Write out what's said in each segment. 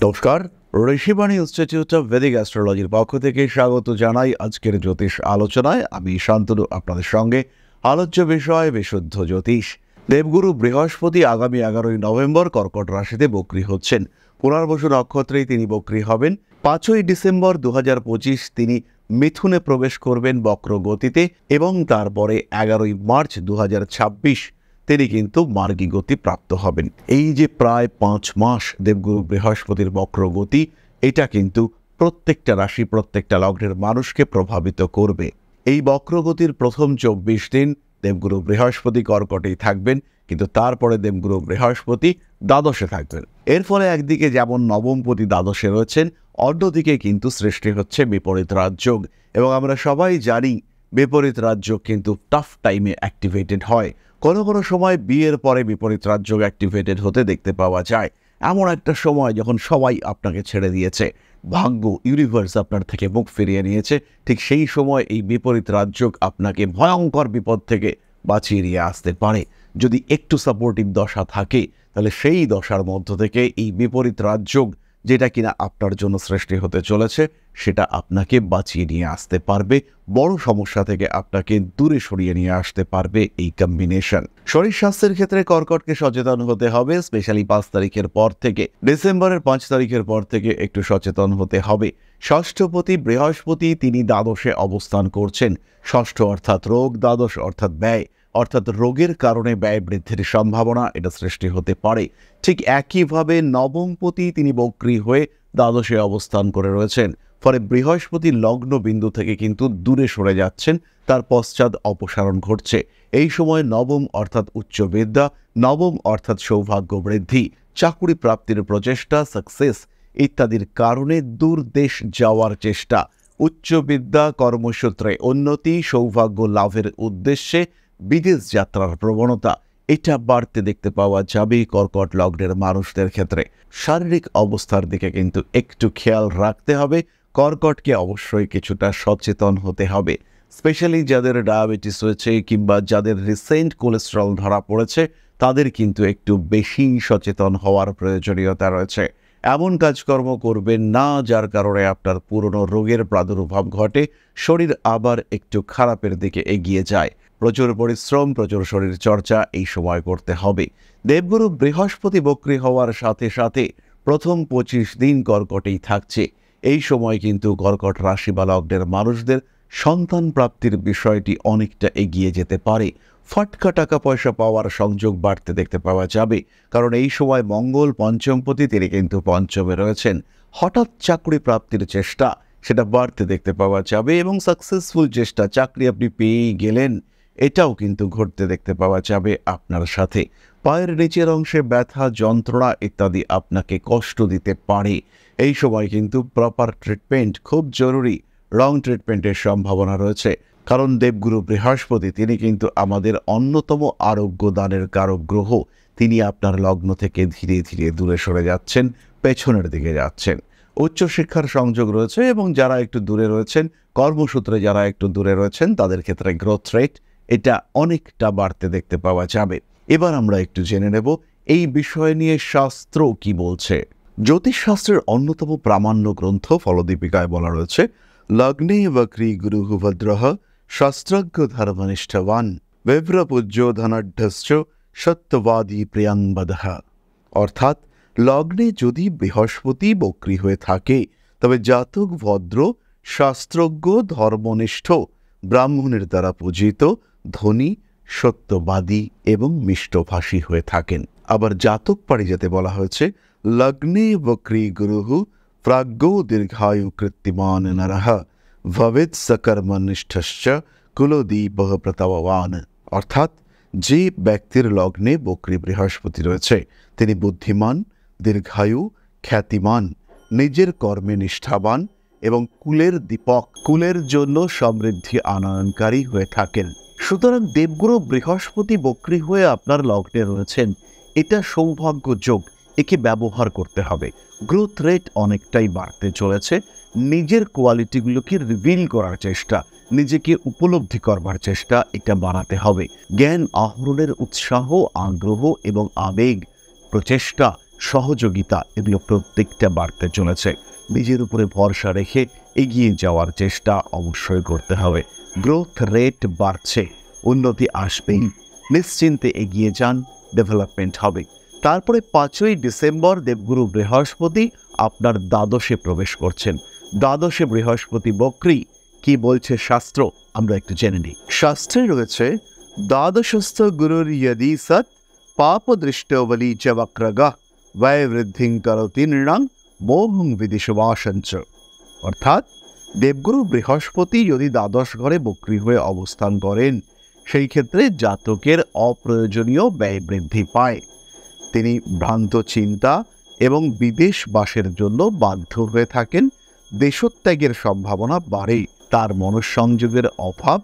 নমস্কার, Rishibani institute of Vedic অ্যাস্ট্রোলজির পক্ষ থেকে স্বাগত জানাই আজকের জ্যোতিষ আলোচনায়। আমি শান্তনু আপনাদের সঙ্গে। আলোচ্য বিষয় বিশুদ্ধ জ্যোতিষ। দেবগুরু বৃহস্পতি আগামী 11ই নভেম্বর কর্কট রাশিতে বক্রী হচ্ছেন। পুনর্বসু নক্ষত্রেই তিনি বক্রী হবেন। 5ই ডিসেম্বর 2025 তিনি মিথুনে প্রবেশ করবেন বক্র গতিতে এবং তারপরে 11ই মার্চ 2026 তিনি কিন্তু মার্গী গতি প্রাপ্ত হবেন। এই যে প্রায় 5 মাস দেবগুরু বৃহস্পতির বক্র গতি, এটা কিন্তু প্রত্যেকটা রাশি প্রত্যেকটা লগ্নের মানুষকে প্রভাবিত করবে। এই বক্রগতির প্রথম 24 দিন দেবগুরু বৃহস্পতি কর্কটেই থাকবেন, কিন্তু তারপরে দেবগুরু বৃহস্পতি দ্বাদশে থাকবেন। এর ফলে একদিকে যেমন নবমপতি দ্বাদশে রয়েছেন, অন্যদিকে কিন্তু সৃষ্টি হচ্ছে বিপরীত রাজযোগ। এবং আমরা সবাই জানি বিপরীত রাজযোগ কিন্তু টাফ টাইমে অ্যাক্টিভেটেড হয়। কোনো কোনো সময় বিয়ের পরে বিপরীত রাজযোগ অ্যাক্টিভেটেড হতে দেখতে পাওয়া যায়। এমন একটা সময় যখন সবাই আপনাকে ছেড়ে দিয়েছে, ভাগ্য ইউনিভার্স আপনার থেকে মুখ ফিরিয়ে নিয়েছে, ঠিক সেই সময় এই বিপরীত রাজযোগ আপনাকে ভয়ঙ্কর বিপদ থেকে বাঁচিয়ে নিয়ে আসতে পারে। যদি একটু সাপোর্টিভ দশা থাকে, তাহলে সেই দশার মধ্য থেকে এই বিপরীত রাজযোগ যেটা কিনা আপনার জন্য সৃষ্টি হতে চলেছে, সেটা আপনাকে বাঁচিয়ে নিয়ে আসতে পারবে, বড় সমস্যা থেকে আপনাকে দূরে সরিয়ে নিয়ে আসতে পারবে এই কম্বিনেশন। শরীর স্বাস্থ্যের ক্ষেত্রে কর্কটকে সচেতন হতে হবে। স্পেশালি 5 তারিখের পর থেকে, ডিসেম্বরের 5 তারিখের পর থেকে একটু সচেতন হতে হবে। ষষ্ঠপতি বৃহস্পতি তিনি দ্বাদশে অবস্থান করছেন। ষষ্ঠ অর্থাৎ রোগ, দ্বাদশ অর্থাৎ ব্যয়, অর্থাৎ রোগের কারণে ব্যয় বৃদ্ধির সম্ভাবনা এটা সৃষ্টি হতে পারে। ঠিক একইভাবে নবমপতি তিনি বক্রী হয়ে দ্বাদশে অবস্থান করে রয়েছেন। ফলে বৃহস্পতি লগ্ন বিন্দু থেকে কিন্তু দূরে সরে যাচ্ছেন, তার পশ্চাৎ অপসারণ ঘটছে। এই সময় নবম অর্থাৎ উচ্চ বিদ্যা, নবম অর্থাৎ সৌভাগ্য বৃদ্ধি, চাকুরি প্রাপ্তির প্রচেষ্টা, সাকসেস ইত্যাদির কারণে দূর দেশ যাওয়ার চেষ্টা, উচ্চ বিদ্যা কর্মসূত্রে উন্নতি, সৌভাগ্য লাভের উদ্দেশ্যে বিদেশ যাত্রার প্রবণতা এটা বাড়তে দেখতে পাওয়া যাবে কর্কট লগ্নের মানুষদের ক্ষেত্রে। শারীরিক অবস্থার দিকে কিন্তু একটু খেয়াল রাখতে হবে। কর্কটকে অবশ্যই কিছুটা সচেতন হতে হবে। স্পেশালি যাদের ডায়াবেটিস রয়েছে কিংবা যাদের রিসেন্ট কোলেস্টেরল ধরা পড়েছে, তাদের কিন্তু একটু বেশি সচেতন হওয়ার প্রয়োজনীয়তা রয়েছে। এমন কাজকর্ম করবেন না যার কারণে আপনার পুরনো রোগের প্রাদুর্ভাব ঘটে, শরীর আবার একটু খারাপের দিকে এগিয়ে যায়। প্রচুর পরিশ্রম, প্রচুর শরীর চর্চা এই সময় করতে হবে। দেবগুরু বৃহস্পতি বক্রী হওয়ার সাথে সাথে প্রথম 25 দিন কর্কটেই থাকছে। এই সময় কিন্তু কর্কট রাশি বা লগ্নের মানুষদের সন্তান প্রাপ্তির বিষয়টি অনেকটা এগিয়ে যেতে পারে। ফাটকা টাকা পয়সা পাওয়ার সংযোগ বাড়তে দেখতে পাওয়া যাবে, কারণ এই সময় মঙ্গল পঞ্চমপতি তিনি কিন্তু পঞ্চমে রয়েছেন। হঠাৎ চাকরি প্রাপ্তির চেষ্টা সেটা বাড়তে দেখতে পাওয়া যাবে এবং সাকসেসফুল চেষ্টা, চাকরি আপনি পেয়েই গেলেন, এটাও কিন্তু ঘটতে দেখতে পাওয়া যাবে আপনার সাথে। পায়ের নিচের অংশে ব্যথা, যন্ত্রণা ইত্যাদি আপনাকে কষ্ট দিতে পারে। এই সময় কিন্তু প্রপার ট্রিটমেন্ট খুব জরুরি। রং ট্রিটমেন্টের সম্ভাবনা রয়েছে, কারণ দেবগুরু বৃহস্পতি তিনি কিন্তু আমাদের অন্যতম আরোগ্য দানের কারক গ্রহ। তিনি আপনার লগ্ন থেকে ধীরে ধীরে দূরে সরে যাচ্ছেন, পেছনের দিকে যাচ্ছেন। উচ্চশিক্ষার সংযোগ রয়েছে এবং যারা একটু দূরে রয়েছেন, কর্মসূত্রে যারা একটু দূরে রয়েছেন, তাদের ক্ষেত্রে গ্রোথ রেট এটা অনেকটা বাড়তে দেখতে পাওয়া যাবে। এবার আমরা একটু জেনে নেব এই বিষয় নিয়ে শাস্ত্র কি বলছে। জ্যোতিষশাস্ত্রের অন্যতম প্রামাণ্য গ্রন্থ ফলদীপিকায় বলা রয়েছে, লগ্নে বক্রী গুরুঃ ভদ্রঃ শাস্ত্রজ্ঞ ধর্মনিষ্ঠবান বিভ্রপূজ্য ধনাঢ্যশ্চ সত্যবাদী প্রিয়াংবদঃ। অর্থাৎ লগ্নে যদি বৃহস্পতি বক্রী হয়ে থাকে, তবে জাতক ভদ্র, শাস্ত্রজ্ঞ, ধর্মনিষ্ঠ, ব্রাহ্মণের দ্বারা পূজিত, ধনী, সত্যবাদী এবং মিষ্টভাষী হয়ে থাকেন। আবার জাতক পারিজাতে বলা হয়েছে, লগ্নে বক্রী গুরুঃ প্রাজ্ঞো দীর্ঘায়ু কৃত্তিমান নরঃ ভবেৎ সকর্মনিষ্ঠশ্চ কুলদীপঃ প্রতাপবান। অর্থাৎ যে ব্যক্তির লগ্নে বক্রী বৃহস্পতি রয়েছে, তিনি বুদ্ধিমান, দীর্ঘায়ু, খ্যাতিমান, নিজের কর্মে নিষ্ঠাবান এবং কুলের দীপক, কুলের জন্য সমৃদ্ধি আনয়নকারী হয়ে থাকেন। সুতরাং দেবগুরু বৃহস্পতি বক্রী হয়ে আপনার লগ্নে রয়েছেন, এটা সৌভাগ্য যোগ। একে ব্যবহার করতে হবে। গ্রোথ রেট অনেকটাই বাড়তে চলেছে। নিজের কোয়ালিটিগুলোকে রিভিল করার চেষ্টা, নিজেকে উপলব্ধি করবার চেষ্টা এটা বাড়াতে হবে। জ্ঞান আহরণের উৎসাহ, আগ্রহ এবং আবেগ, প্রচেষ্টা সহযোগিতা এগুলো প্রত্যেকটা বাড়তে চলেছে। নিজের উপরে ভরসা রেখে এগিয়ে যাওয়ার চেষ্টা অবশ্যই করতে হবে। গ্রোথ রেট বাড়ছে, উন্নতি আসবেই। নিশ্চিন্তে এগিয়ে যান, ডেভেলপমেন্ট হবে। তারপরে 5ই ডিসেম্বর দেবগুরু বৃহস্পতি আপনার দ্বাদশে প্রবেশ করছেন। দ্বাদশে বৃহস্পতি বক্রী, কি বলছে শাস্ত্র আমরা একটু জেনে নিই। শাস্ত্রে রয়েছে দ্বাদশস্থ গুরুর ইয়দি সৎ পাপ দৃষ্টবলি চ বক্রগা ব্যয় বৃদ্ধিং করতি নৃণাং মোহং বিদিশবাসঞ্চ। অর্থাৎ দেবগুরু বৃহস্পতি যদি দ্বাদশ ঘরে বক্রী হয়ে অবস্থান করেন, সেই ক্ষেত্রে জাতকের অপ্রয়োজনীয় ব্যয় বৃদ্ধি পায়। তিনি ভ্রান্ত চিন্তা এবং বিদেশ বাসের জন্য বাধ্য হয়ে থাকেন। দেশত্যাগের সম্ভাবনা বাড়ে। তার মনঃসংযোগের অভাব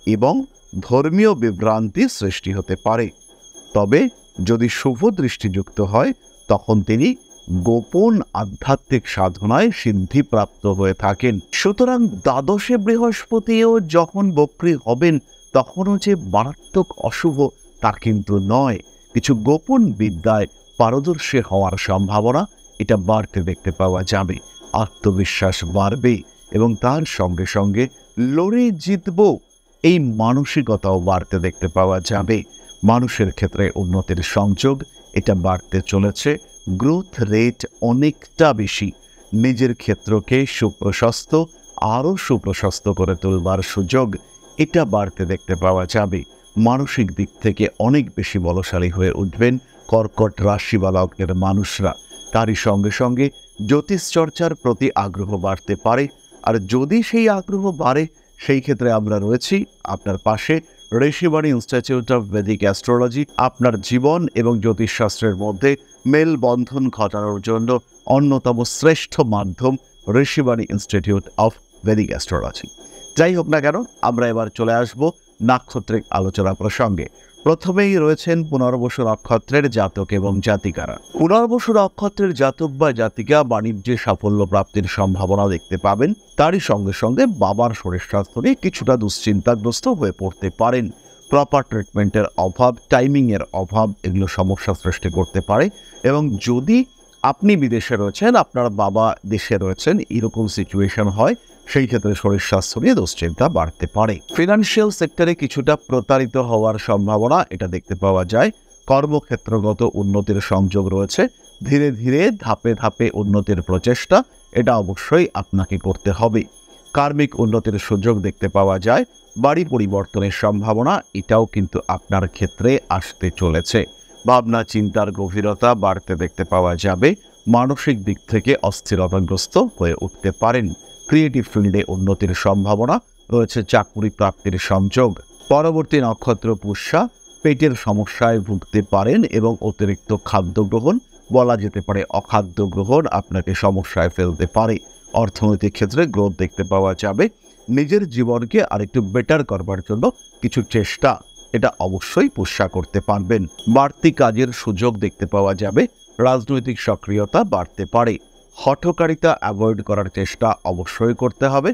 এবং ধর্মীয় বিভ্রান্তি সৃষ্টি হতে পারে। তবে যদি শুভ দৃষ্টিযুক্ত হয়, তখন তিনি গোপন আধ্যাত্মিক সাধনায় সিদ্ধিপ্রাপ্ত হয়ে থাকেন। সুতরাং দ্বাদশে বৃহস্পতিও যখন বক্রী হবেন, তখনও যে মারাত্মক অশুভ তা কিন্তু নয়। কিছু গোপন বিদ্যায় পারদর্শী হওয়ার সম্ভাবনা এটা বাড়তে দেখতে পাওয়া যাবে। আত্মবিশ্বাস বাড়বে এবং তার সঙ্গে সঙ্গে লড়ে জিতব এই মানসিকতাও বাড়তে দেখতে পাওয়া যাবে। মানুষের ক্ষেত্রে উন্নতির সংযোগ এটা বাড়তে চলেছে। গ্রোথ রেট অনেকটা বেশি। নিজের ক্ষেত্রকে সুপ্রশস্ত, আরও সুপ্রশস্ত করে তুলবার সুযোগ এটা বাড়তে দেখতে পাওয়া যাবে। মানসিক দিক থেকে অনেক বেশি বলশালী হয়ে উঠবেন কর্কট রাশি বা লগ্নের মানুষরা। তারই সঙ্গে সঙ্গে জ্যোতিষ চর্চার প্রতি আগ্রহ বাড়তে পারে। আর যদি সেই আগ্রহ বাড়ে, সেই ক্ষেত্রে আমরা রয়েছি আপনার পাশে। Rishibani institute of Vedic astrology আপনার জীবন এবং জ্যোতিষশাস্ত্রের মধ্যে মেলবন্ধন ঘটানোর জন্য অন্যতম শ্রেষ্ঠ মাধ্যম Rishibani institute of Vedic astrology. যাই হোক না কেন, আমরা এবার চলে আসব নাক্ষত্রিক আলোচনা প্রসঙ্গে। প্রথমেই রয়েছেন পুনর্বসু নক্ষত্রের জাতক এবং জাতিকারা। পুনর্বসু নক্ষত্রের জাতক বা জাতিকা বাণিজ্যে সাফল্য প্রাপ্তির সম্ভাবনা দেখতে পাবেন। তারই সঙ্গে সঙ্গে বাবার শরীর স্বাস্থ্য নিয়ে কিছুটা দুশ্চিন্তাগ্রস্ত হয়ে পড়তে পারেন। প্রপার ট্রিটমেন্টের অভাব, টাইমিংয়ের অভাব এগুলো সমস্যা সৃষ্টি করতে পারে। এবং যদি আপনি বিদেশে রয়েছেন, আপনার বাবা দেশে রয়েছেন, এরকম সিচুয়েশন হয়, সেই ক্ষেত্রে শরীর স্বাস্থ্য নিয়ে দুশ্চিন্তা বাড়তে পারে। ফিনান্সিয়াল সেক্টরে কিছুটা প্রতারিত হওয়ার সম্ভাবনা এটা দেখতে পাওয়া যায়। কর্মক্ষেত্রগত উন্নতির সংযোগ রয়েছে। ধীরে ধীরে ধাপে ধাপে উন্নতির প্রচেষ্টা এটা অবশ্যই আপনাকে করতে হবে। কার্মিক উন্নতির সুযোগ দেখতে পাওয়া যায়। বাড়ি পরিবর্তনের সম্ভাবনা এটাও কিন্তু আপনার ক্ষেত্রে আসতে চলেছে। ভাবনা চিন্তার গভীরতা বাড়তে দেখতে পাওয়া যাবে। মানসিক দিক থেকে অস্থিরতাগ্রস্ত হয়ে উঠতে পারেন। ক্রিয়েটিভ ফিল্ডে উন্নতির সম্ভাবনা রয়েছে। চাকুরি প্রাপ্তির সংযোগ। পরবর্তী নক্ষত্র পুষ্যা, পেটের সমস্যায় ভুগতে পারেন এবং অতিরিক্ত খাদ্য গ্রহণ, বলা যেতে পারে অখাদ্য গ্রহণ, আপনাকে সমস্যায় ফেলতে পারে। অর্থনৈতিক ক্ষেত্রে গ্রোথ দেখতে পাওয়া যাবে। নিজের জীবনকে আরেকটু বেটার করবার জন্য কিছু চেষ্টা এটা অবশ্যই পুষ্যা করতে পারবেন। বাড়তি কাজের সুযোগ দেখতে পাওয়া যাবে। রাজনৈতিক সক্রিয়তা বাড়তে পারে। হঠকারিতা অ্যাভয়েড করার চেষ্টা অবশ্যই করতে হবে।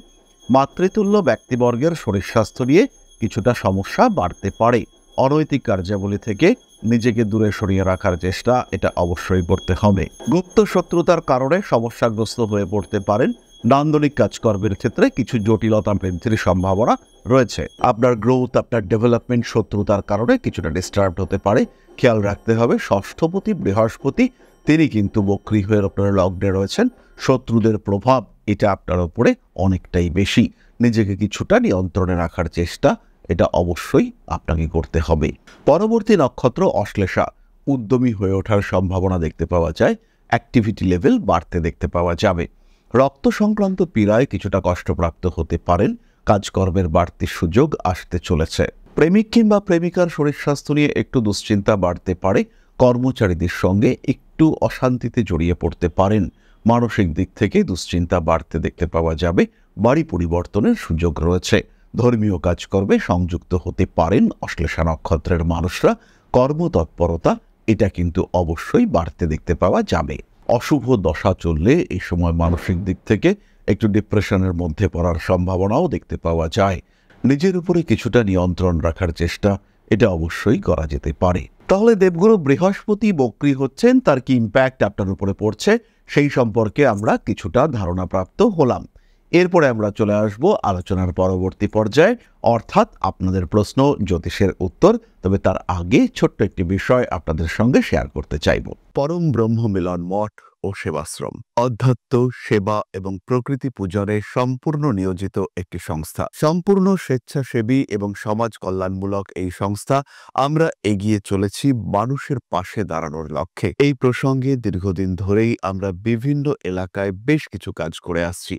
মাতৃতুল্য ব্যক্তিবর্গের শরীর স্বাস্থ্য নিয়ে কিছুটা সমস্যা বাড়তে পারে। অনৈতিক কার্যাবলী থেকে নিজেকে দূরে সরিয়ে রাখার চেষ্টা এটা অবশ্যই করতে হবে। গুপ্ত শত্রুতার কারণে সমস্যাগ্রস্ত হয়ে পড়তে পারেন। নান্দনিক কাজকর্মের ক্ষেত্রে কিছু জটিলতা বৃদ্ধির সম্ভাবনা রয়েছে। আপনার গ্রোথ, আপনার ডেভেলপমেন্ট শত্রুতার কারণে কিছুটা ডিস্টার্ব হতে পারে। খেয়াল রাখতে হবে ষষ্ঠপতি বৃহস্পতি তিনি কিন্তু বক্রী হয়ে আপনার লগ্নে রয়েছেন। শত্রুদের প্রভাব এটা আপনার উপরে অনেকটাই বেশি। নিজেকে কিছুটা নিয়ন্ত্রণে রাখার চেষ্টা এটা অবশ্যই আপনাকে করতে হবে। পরবর্তী নক্ষত্র অশ্লেষা, উদ্যমী হয়ে ওঠার সম্ভাবনা দেখতে পাওয়া যায়। অ্যাক্টিভিটি লেভেল বাড়তে দেখতে পাওয়া যাবে। রক্ত সংক্রান্ত পীড়ায় কিছুটা কষ্টপ্রাপ্ত হতে পারেন। কাজকর্মের বাড়তি সুযোগ আসতে চলেছে। প্রেমিক কিংবা প্রেমিকার শরীর স্বাস্থ্য নিয়ে একটু দুশ্চিন্তা বাড়তে পারে। কর্মচারীদের সঙ্গে একটু অশান্তিতে জড়িয়ে পড়তে পারেন। মানসিক দিক থেকে দুশ্চিন্তা বাড়তে দেখতে পাওয়া যাবে। বাড়ি পরিবর্তনের সুযোগ রয়েছে। ধর্মীয় কাজকর্মে সংযুক্ত হতে পারেন অশ্লেষা নক্ষত্রের মানুষরা। কর্মতৎপরতা এটা কিন্তু অবশ্যই বাড়তে দেখতে পাওয়া যাবে। অশুভ দশা চললে এই সময় মানসিক দিক থেকে একটু ডিপ্রেশনের মধ্যে পড়ার সম্ভাবনাও দেখতে পাওয়া যায়। নিজের উপরে কিছুটা নিয়ন্ত্রণ রাখার চেষ্টা এটা অবশ্যই করা যেতে পারে। তাহলে দেবগুরু বৃহস্পতি বক্রী হচ্ছেন, তার কি ইম্প্যাক্ট আপনার উপরে পড়ছে সেই সম্পর্কে আমরা কিছুটা ধারণা প্রাপ্ত হলাম। এরপরে আমরা চলে আসব আলোচনার পরবর্তী পর্যায়ে, অর্থাৎ আপনাদের প্রশ্ন, জ্যোতিষের উত্তর। তবে তার আগে ছোট্ট একটি বিষয় আপনাদের সঙ্গে শেয়ার করতে চাইব। পরম ব্রহ্ম মিলন মঠ ও সেবাশ্রম অধ্যাত্ম, সেবা এবং প্রকৃতি পূজনে সম্পূর্ণ নিয়োজিত একটি সংস্থা। সম্পূর্ণ স্বেচ্ছাসেবী এবং সমাজ কল্যাণমূলক এই সংস্থা আমরা এগিয়ে চলেছি মানুষের পাশে দাঁড়ানোর লক্ষ্যে। এই প্রসঙ্গে দীর্ঘদিন ধরেই আমরা বিভিন্ন এলাকায় বেশ কিছু কাজ করে আসছি।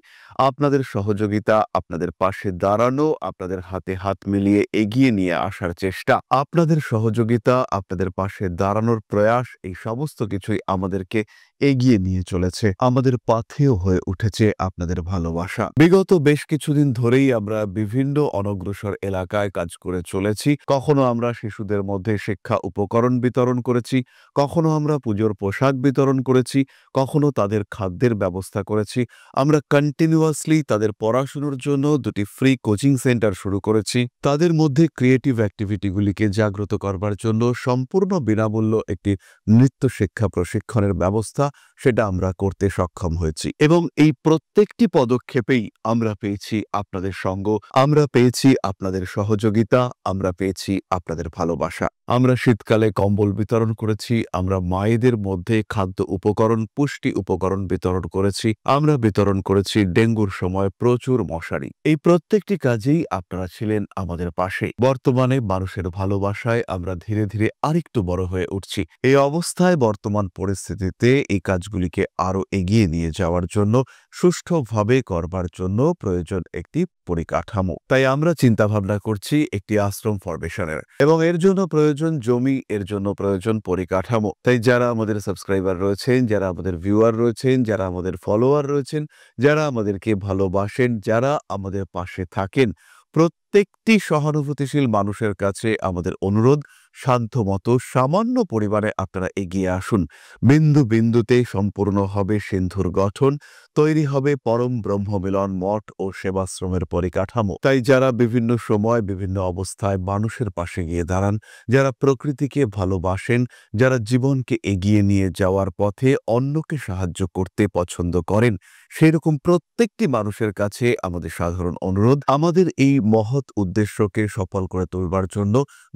আপনাদের সহযোগিতা, আপনাদের পাশে দাঁড়ানো, আপনাদের হাতে হাত মিলিয়ে এগিয়ে নিয়ে আসার চেষ্টা, আপনাদের সহযোগিতা, আপনাদের পাশে দাঁড়ানোর প্রয়াস, এই সমস্ত কিছুই আমাদেরকে এগিয়ে নিয়ে চলেছে। আমাদের পাথেয় হয়ে উঠেছে আপনাদের ভালোবাসা। বিগত বেশ কিছুদিন ধরেই আমরা বিভিন্ন অনগ্রসর এলাকায় কাজ করে চলেছি। কখনো আমরা শিশুদের মধ্যে শিক্ষা উপকরণ বিতরণ করেছি, কখনো আমরা পুজোর পোশাক বিতরণ করেছি, কখনো তাদের খাদ্যের ব্যবস্থা করেছি। আমরা কন্টিনিউয়াসলি তাদের পড়াশুনোর জন্য 2টি ফ্রি কোচিং সেন্টার শুরু করেছি। তাদের মধ্যে ক্রিয়েটিভ অ্যাক্টিভিটিগুলিকে জাগ্রত করবার জন্য সম্পূর্ণ বিনামূল্য একটি নৃত্য শিক্ষা প্রশিক্ষণের ব্যবস্থা, সেটা আমরা করতে সক্ষম হয়েছি। এবং এই প্রত্যেকটি পদক্ষেপেই আমরা পেয়েছি আপনাদের সঙ্গ, আমরা পেয়েছি আপনাদের সহযোগিতা, আমরা পেয়েছি আপনাদের ভালোবাসা। আমরা শীতকালে কম্বল বিতরণ করেছি, আমরা মায়েদের মধ্যে খাদ্য উপকরণ, পুষ্টি উপকরণ বিতরণ করেছি, আমরা বিতরণ করেছি ডেঙ্গুর সময় প্রচুর মশারি। এই প্রত্যেকটি কাজেই আপনারা ছিলেন আমাদের পাশে। বর্তমানে মানুষের ভালোবাসায় আমরা ধীরে ধীরে আরেকটু বড় হয়ে উঠছি। এই অবস্থায় বর্তমান পরিস্থিতিতে এই কাজগুলিকে আরো এগিয়ে নিয়ে যাওয়ার জন্য, সুষ্ঠুভাবে করবার জন্য প্রয়োজন একটি পরিকাঠামো। তাই আমরা চিন্তাভাবনা করছি একটি আশ্রম ফরমেশনের, এবং এর জন্য প্রয়োজন জমি, এর জন্য প্রয়োজন পরিকাঠামো। তাই যারা আমাদের সাবস্ক্রাইবার রয়েছেন, যারা আমাদের ভিউয়ার রয়েছেন, যারা আমাদের ফলোয়ার রয়েছেন, যারা আমাদেরকে ভালোবাসেন, যারা আমাদের পাশে থাকেন, প্রত্যেকটি সহানুভূতিশীল মানুষের কাছে আমাদের অনুরোধ, সাধ্যমতো সামান্য পরিবারে আপনারা এগিয়ে আসুন। বিন্দু বিন্দুতে সম্পূর্ণ হবে সিন্ধুর গঠন, তৈরি হবে পরম ব্রহ্মমিলন মঠ ও সেবাশ্রমের পরিকাঠামো। তাই যারা বিভিন্ন সময় বিভিন্ন অবস্থায় মানুষের পাশে গিয়ে দাঁড়ান, যারা প্রকৃতিকে ভালোবাসেন, যারা জীবনকে এগিয়ে নিয়ে যাওয়ার পথে অন্যকে সাহায্য করতে পছন্দ করেন, সেরকম প্রত্যেকটি মানুষের কাছে আমাদের সাধারণ অনুরোধ, আমাদের এই মহৎ উদ্দেশ্যকে সফল করে তুলবার জন্য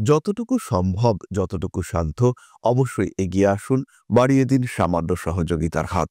যতটুকু সম্ভব, যতটুকু সাধ্য, অবশ্যই এগিয়ে আসুন, বাড়িয়ে দিন সামান্য সহযোগিতার হাত।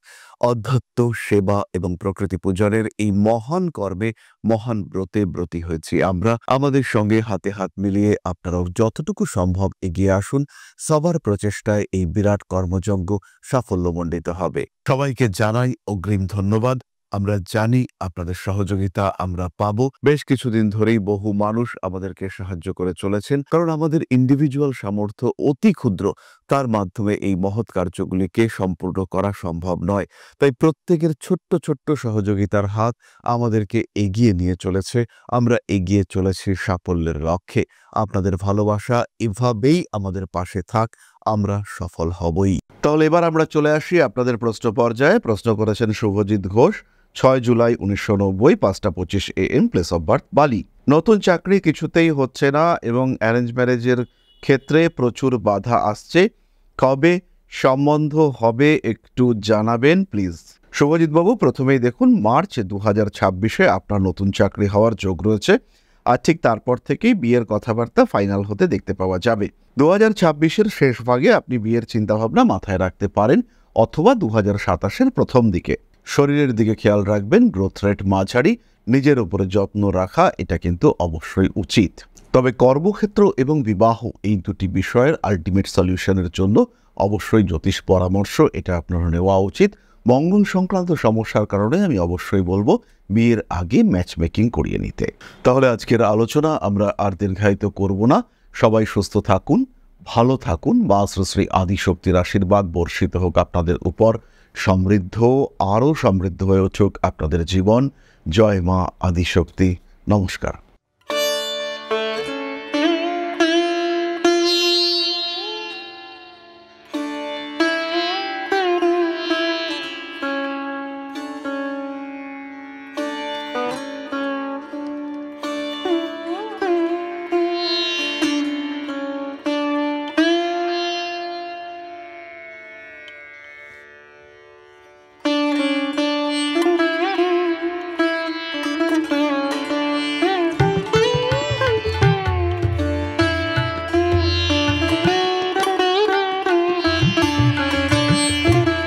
অধ্যাত্ম, সেবা এবং প্রকৃতি পূজনের এই মহান কর্মে, মহান ব্রতে ব্রতী হয়েছি আমরা। আমাদের সঙ্গে হাতে হাত মিলিয়ে আপনারাও যতটুকু সম্ভব এগিয়ে আসুন। সবার প্রচেষ্টায় এই বিরাট কর্মযজ্ঞ সাফল্যমণ্ডিত হবে। সবাইকে জানাই অগ্রিম ধন্যবাদ। আমরা জানি আপনাদের সহযোগিতা আমরা পাবো। বেশ কিছুদিন ধরেই বহু মানুষ আমাদেরকে সাহায্য করে চলেছেন, কারণ আমাদের ইন্ডিভিজুয়াল সামর্থ্য অতি ক্ষুদ্র, তার মাধ্যমে এই মহৎ কার্যগুলিকে সম্পূর্ণ করা সম্ভব নয়। তাই প্রত্যেকের ছোট্ট ছোট্ট সহযোগিতার হাত আমাদেরকে এগিয়ে নিয়ে চলেছে। আমরা এগিয়ে চলেছি সাফল্যের লক্ষ্যে। আপনাদের ভালোবাসা এভাবেই আমাদের পাশে থাক, আমরা সফল হবই। তাহলে এবার আমরা চলে আসি আপনাদের প্রশ্ন পর্যায়ে। প্রশ্ন করেছেন Shubhajit Ghosh, 6 July 1990, 5:25 AM, place of birth Bali. নতুন চাকরি কিছুতেই হচ্ছে না এবং অ্যারেঞ্জ ম্যারেজের ক্ষেত্রে প্রচুর বাধা আসছে। কবে সম্বন্ধ হবে একটু জানাবেন প্লিজ। শুভজিৎ বাবু, প্রথমেই দেখুন, মার্চ 2026-এ আপনার নতুন চাকরি হওয়ার যোগ রয়েছে, আর ঠিক তারপর থেকেই বিয়ের কথাবার্তা ফাইনাল হতে দেখতে পাওয়া যাবে। 2026-এর শেষ ভাগে আপনি বিয়ের চিন্তাভাবনা মাথায় রাখতে পারেন, অথবা 2027-এর প্রথম দিকে। শরীরের দিকে খেয়াল রাখবেন, গ্রোথ রেট মাঝারি, নিজের উপরে যত্ন রাখা এটা কিন্তু অবশ্যই উচিত। তবে কর্মক্ষেত্র এবং বিবাহ এই দুটি বিষয়ের আলটিমেট সলিউশনের জন্য অবশ্যই জ্যোতিষ পরামর্শ এটা আপনার নেওয়া উচিত। মঙ্গল সংক্রান্ত সমস্যার কারণে আমি অবশ্যই বলবো বিয়ের আগে ম্যাচ মেকিং করিয়ে নিতে। তাহলে আজকের আলোচনা আমরা আর দীর্ঘায়িত করব না। সবাই সুস্থ থাকুন, ভালো থাকুন, মা শ্রী আদিশক্তির আশীর্বাদ বর্ষিত হোক আপনাদের উপর, সমৃদ্ধ, আরও সমৃদ্ধ হয়ে উঠুক আপনাদের জীবন। জয় মা আদিশক্তি। নমস্কার।